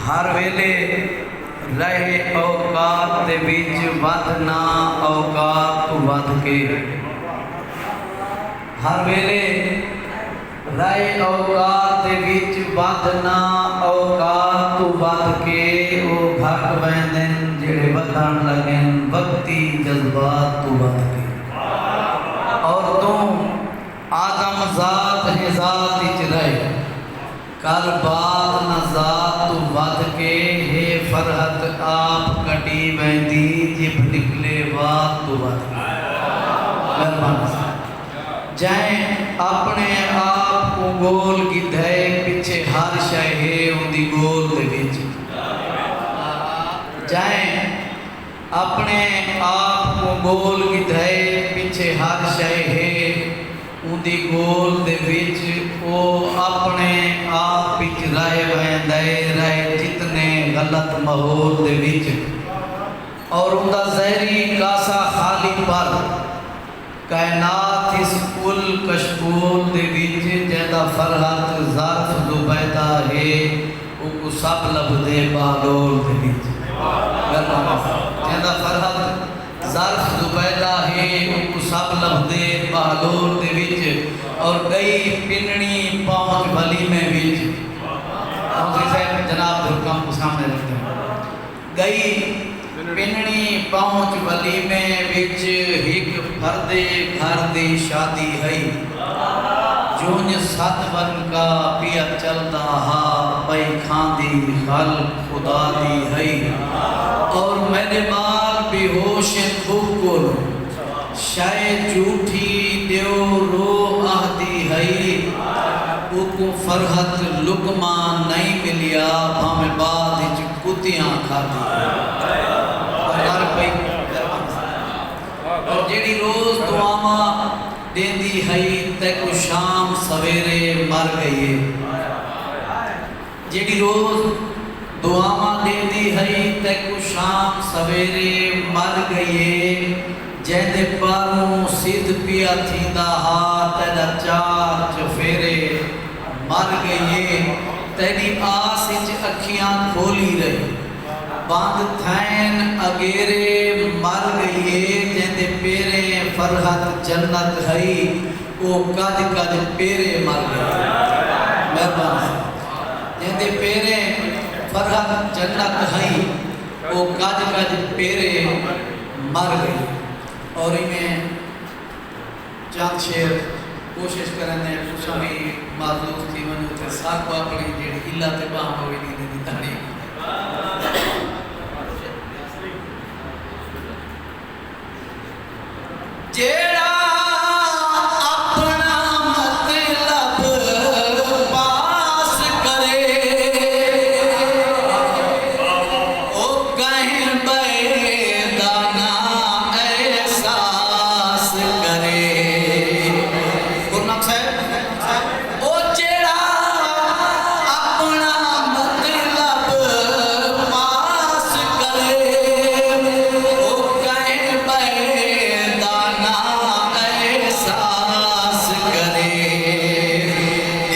हर वेले रहे औकात दे विच वध ना औकात तो वध के। हर वेले रहे औकात दे विच वध ना औकात तो वध के। वो घट वैंदे जेड़े वधण लगे वक्ती जज्बात तो वध के। और तुम आदम जात है जात इच रहे कल बाद न जात तू वध के। हे फरहत आप कटी वैंदी जिब निकले वात तू वध के। जै अपने आप को गोल गिधे पिछे हर शय है उनदी गोल दे विच। जै अपने आप को गोल गिधे पिछे हर शय है उनदी गोल दे विच। वो अपने आप विच रहे वैंदे रहे जितने गलत माहौल दे विच। और उनका जहरी कासा खाली पर कायनात इस कुल कशकोल दे विच जैदा फरहत ज़र्फ ज़ुबैदा है वो सब लभदे बागोल दे विच। जैदा फरहत ज़र्फ ज़ुबैदा है वो सब लभदे बागोल दे विच। और गई पिननी पहुँच भली में विच। जनाब दुर्गम को सामने रखते हैं। गई पिननी पहुँच भली में विच हिक फर्दे घर दी शादी है। जूंज सत वन का पिया चलता हा पई खांदी खल खुदा दी है। और मेरे माल बेहोश बुकुल शायद झूठी देव रो आहदी है। उको फरहत लुकमा नहीं मिलिया भावे बाद इच कुतियां खादी। और जेड़ी रोज दुआवा देंदी है तैको शाम सवेरे मर गई। जेड़ी रोज दुआवा देंदी है तैको शाम सवेरे मर गई। जैदे पारों सिद्ध पिया थींदा हा तेरा चार चफेरे मर गई। तेरी आस इच अखियां खोली रही बंद थैन अगेरे मर गई। जैदे पेरे फरहत जन्नत है वो कज कज पेरे मर गए। मेहरबान जैदे पेरे फरहत जन्नत है वो कज कज पेरे मर गई। और इन्हें चंद शेर कोशिश करें कुछ भी माजूफ थी वजह साख अपनी जी इला ते बाह हुई दी ताड़ी। जेड़ा अपना मतलब पास करे ओ कहीं बेदाना एहसास करे। गुरनाम साहब ओ जेड़ा अपना मतलब पास करे ओ कहीं बेदाना एहसास करे।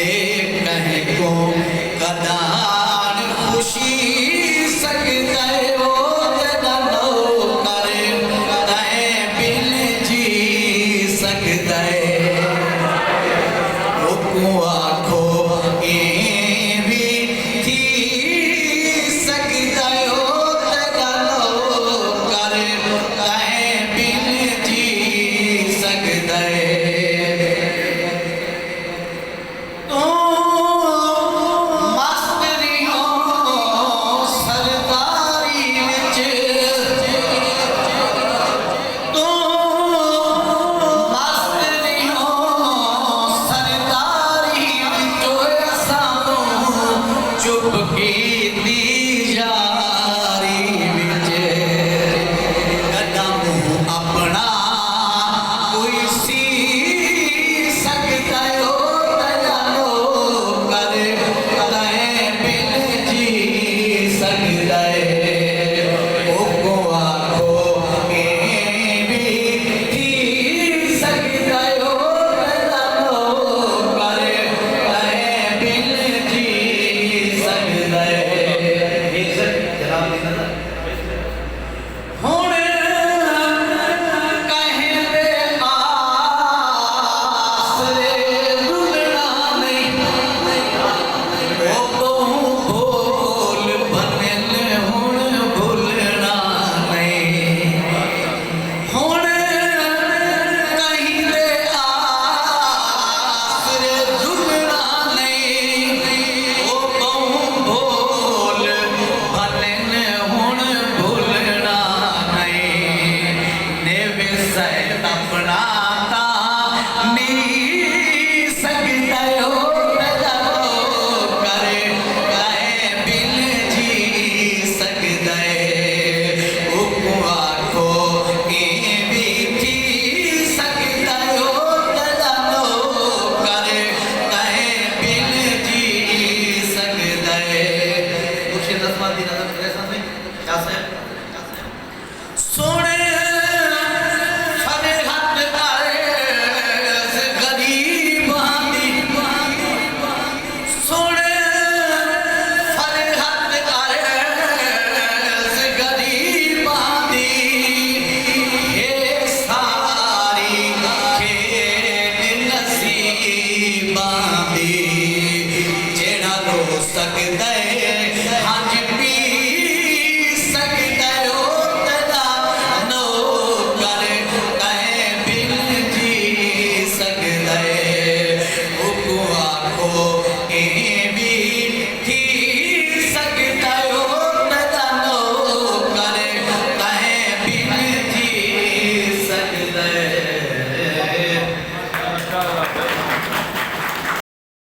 एक कहीं को कदार खुशी सकते हो जनो करे तय बिन जी सकते। को आखो ये भी थी सकते हो जनो करे तय बिन जी सकते। सकदे हज पी सकदे ओ तेरा नौकर कहे बिन जी सकदे हुक्म आखो